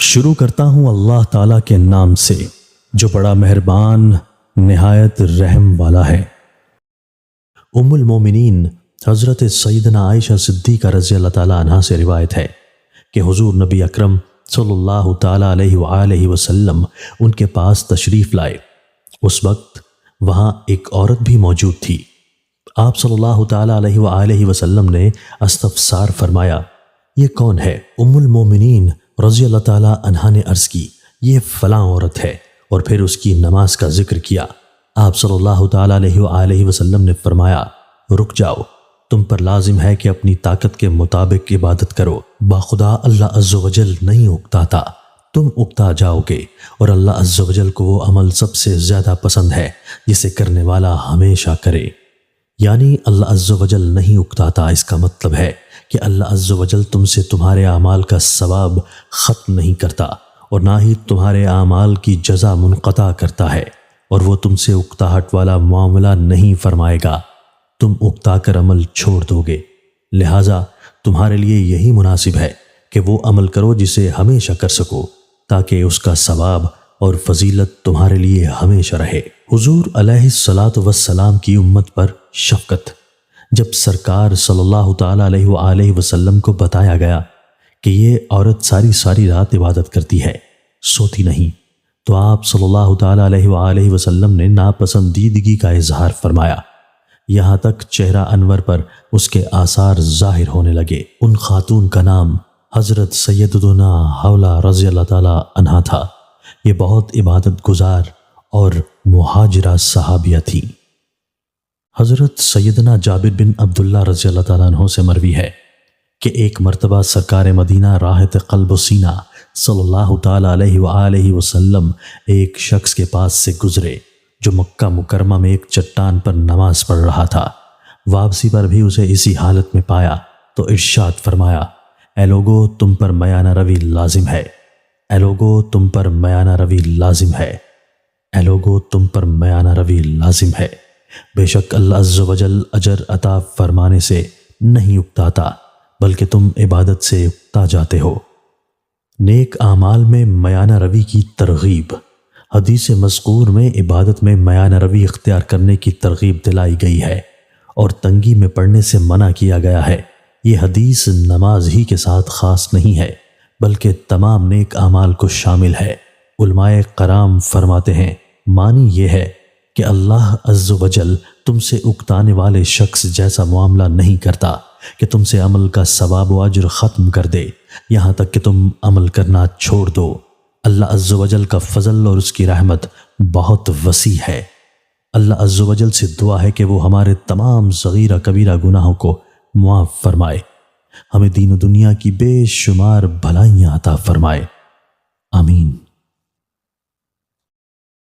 شروع کرتا ہوں اللہ تعالیٰ کے نام سے جو بڑا مہربان نہایت رحم والا ہے۔ ام المومنین حضرت سیدنا عائشہ صدیقہ رضی اللہ تعالیٰ عنہا سے روایت ہے کہ حضور نبی اکرم صلی اللہ تعالیٰ علیہ وآلہ وسلم ان کے پاس تشریف لائے۔ اس وقت وہاں ایک عورت بھی موجود تھی۔ آپ صلی اللہ تعالیٰ علیہ وآلہ وسلم نے استفسار فرمایا، یہ کون ہے؟ ام المومنین رضی اللہ تعالیٰ عنہا نے عرض کی، یہ فلاں عورت ہے، اور پھر اس کی نماز کا ذکر کیا۔ آپ صلی اللہ تعالیٰ علیہ وآلہ وسلم نے فرمایا، رک جاؤ، تم پر لازم ہے کہ اپنی طاقت کے مطابق عبادت کرو، باخدا اللہ عز و جل نہیں اکتاتا، تم اکتا جاؤ گے، اور اللہ عز و جل کو وہ عمل سب سے زیادہ پسند ہے جسے کرنے والا ہمیشہ کرے۔ یعنی اللہ عز و جل نہیں اکتاتا، اس کا مطلب ہے کہ اللہ عز و جل تم سے تمہارے اعمال کا ثواب ختم نہیں کرتا، اور نہ ہی تمہارے اعمال کی جزا منقطع کرتا ہے، اور وہ تم سے اکتاہٹ والا معاملہ نہیں فرمائے گا، تم اکتا کر عمل چھوڑ دو گے۔ لہٰذا تمہارے لیے یہی مناسب ہے کہ وہ عمل کرو جسے ہمیشہ کر سکو، تاکہ اس کا ثواب اور فضیلت تمہارے لیے ہمیشہ رہے۔ حضور علیہ الصلاۃ والسلام کی امت پر شفقت۔ جب سرکار صلی اللہ تعالیٰ علیہ وآلہ وسلم کو بتایا گیا کہ یہ عورت ساری رات عبادت کرتی ہے، سوتی نہیں، تو آپ صلی اللہ تعالیٰ علیہ وآلہ وسلم نے ناپسندیدگی کا اظہار فرمایا، یہاں تک چہرہ انور پر اس کے آثار ظاہر ہونے لگے۔ ان خاتون کا نام حضرت سیدنا حولہ رضی اللہ تعالیٰ عنہا تھا۔ یہ بہت عبادت گزار اور مہاجرہ صحابیہ تھی۔ حضرت سیدنا جابر بن عبداللہ رضی اللہ تعالیٰ عنہ سے مروی ہے کہ ایک مرتبہ سرکار مدینہ راحت قلب و سینہ صلی اللہ تعالیٰ علیہ وآلہ وسلم ایک شخص کے پاس سے گزرے جو مکہ مکرمہ میں ایک چٹان پر نماز پڑھ رہا تھا۔ واپسی پر بھی اسے اسی حالت میں پایا تو ارشاد فرمایا، اے لوگو تم پر میانہ روی لازم ہے، اے لوگو تم پر میانہ روی لازم ہے، اے لوگو تم پر میانہ روی لازم ہے، بے شک اللہ عز و جل اجر عطا فرمانے سے نہیں اکتاتا بلکہ تم عبادت سے اکتا جاتے ہو۔ نیک اعمال میں میانہ روی کی ترغیب۔ حدیث مذکور میں عبادت میں میانہ روی اختیار کرنے کی ترغیب دلائی گئی ہے اور تنگی میں پڑنے سے منع کیا گیا ہے۔ یہ حدیث نماز ہی کے ساتھ خاص نہیں ہے بلکہ تمام نیک اعمال کو شامل ہے۔ علماء کرام فرماتے ہیں، معنی یہ ہے کہ اللہ عز و جل تم سے اکتانے والے شخص جیسا معاملہ نہیں کرتا کہ تم سے عمل کا ثواب و اجر ختم کر دے یہاں تک کہ تم عمل کرنا چھوڑ دو۔ اللہ عز و جل کا فضل اور اس کی رحمت بہت وسیع ہے۔ اللہ عز و جل سے دعا ہے کہ وہ ہمارے تمام صغیرہ کبیرہ گناہوں کو معاف فرمائے، ہمیں دین و دنیا کی بے شمار بھلائیاں عطا فرمائے، آمین۔